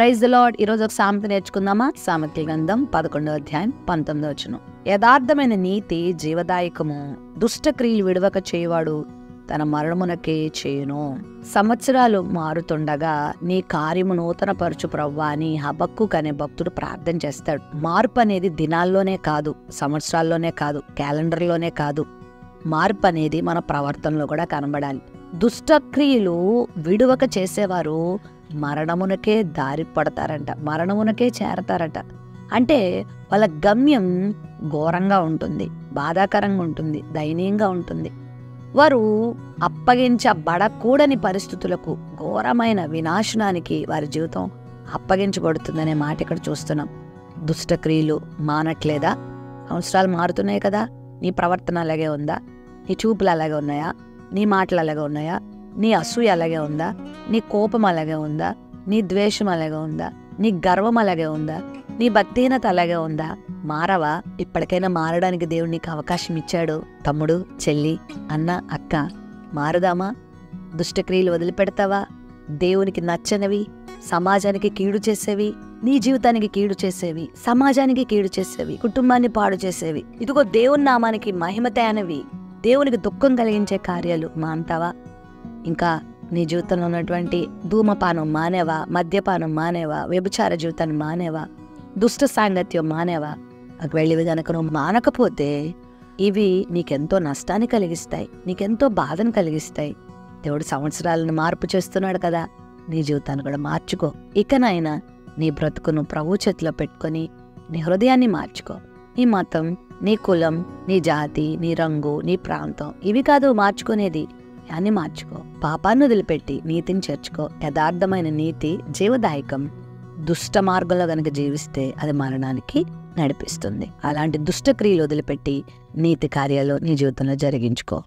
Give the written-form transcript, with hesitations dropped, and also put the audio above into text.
Praise the lord. ఈరోజు ఒక సామెత నేర్చుకుందామా? సామెతల గ్రంథం 11వ అధ్యాయం 19వ వచనం. యథార్థమైన నీతి జీవదాయకము, దుష్ట క్రియలు విడవక చేయవాడు తన మరణమునకే చేయును. సంవత్సరాలు మారుతుండగా నీ కార్యము నూతనపరచు ప్రవ్వా అని హబక్కూకు అనే భక్తుడు ప్రార్థన చేస్తాడు. మార్పు అనేది దినాల్లోనే కాదు, సంవత్సరాల్లోనే కాదు, క్యాలెండర్లోనే కాదు. మార్పు అనేది మన ప్రవర్తనలో కూడా కనబడాలి. దుష్టక్రియలు విడువక చేసేవారు మరణమునకే దారి పడతారంట, మరణమునకే చేరతారట. అంటే వాళ్ళ గమ్యం ఘోరంగా ఉంటుంది, బాధాకరంగా ఉంటుంది, దయనీయంగా ఉంటుంది. వారు అప్పగించబడకూడని పరిస్థితులకు, ఘోరమైన వినాశనానికి వారి జీవితం అప్పగించబడుతుందనే మాట ఇక్కడ చూస్తున్నాం. దుష్టక్రియలు మానట్లేదా? సంవత్సరాలు మారుతున్నాయి కదా. నీ ప్రవర్తన అలాగే ఉందా? నీ చూపులు అలాగే ఉన్నాయా? నీ మాటలు అలాగే ఉన్నాయా? నీ అసూయ అలాగే ఉందా? నీ కోపం అలాగే ఉందా? నీ ద్వేషం అలాగే ఉందా? నీ గర్వం అలాగే ఉందా? నీ భక్తిహీనత అలాగే ఉందా? మారవా? ఇప్పటికైనా మారడానికి దేవుడు నీకు అవకాశం ఇచ్చాడు. తమ్ముడు, చెల్లి, అన్న, అక్క, మారుదామా? దుష్టక్రియలు వదిలిపెడతావా? దేవునికి నచ్చనివి, సమాజానికి కీడు చేసేవి, నీ జీవితానికి కీడు చేసేవి, సమాజానికి కీడు చేసేవి, కుటుంబాన్ని పాడు చేసేవి, ఇదిగో దేవుని నామానికి మహిమ తేనవి, దేవునికి దుఃఖం కలిగించే కార్యాలు మాంటావా? ఇంకా నీ జీవితంలో ఉన్నటువంటి ధూమపానం మానేవా? మద్యపానం మానేవా? వ్యభిచార జీవితాన్ని మానేవా? దుష్ట సాంగత్యం మానేవా? అవి వెళ్ళివి గనక నువ్వు మానకపోతే ఇవి నీకెంతో నష్టాన్ని కలిగిస్తాయి, నీకెంతో బాధను కలిగిస్తాయి. దేవుడు సంవత్సరాలను మార్పు చేస్తున్నాడు కదా, నీ జీవితాన్ని కూడా మార్చుకో. ఇకనైనా నీ బ్రతుకును ప్రభు చేతిలో పెట్టుకొని నీ హృదయాన్ని మార్చుకో. నీ మతం, నీ కులం, నీ జాతి, నీ రంగు, నీ ప్రాంతం ఇవి కాదు మార్చుకునేది, అన్ని మార్చుకో. పాపాన్ని వదిలిపెట్టి నీతిని చేర్చుకో. యథార్థమైన నీతి జీవదాయకం. దుష్ట మార్గంలో గనక జీవిస్తే అది మరణానికి నడిపిస్తుంది. అలాంటి దుష్ట క్రియలు వదిలిపెట్టి నీతి కార్యాలు నీ జీవితంలో జరిగించుకో.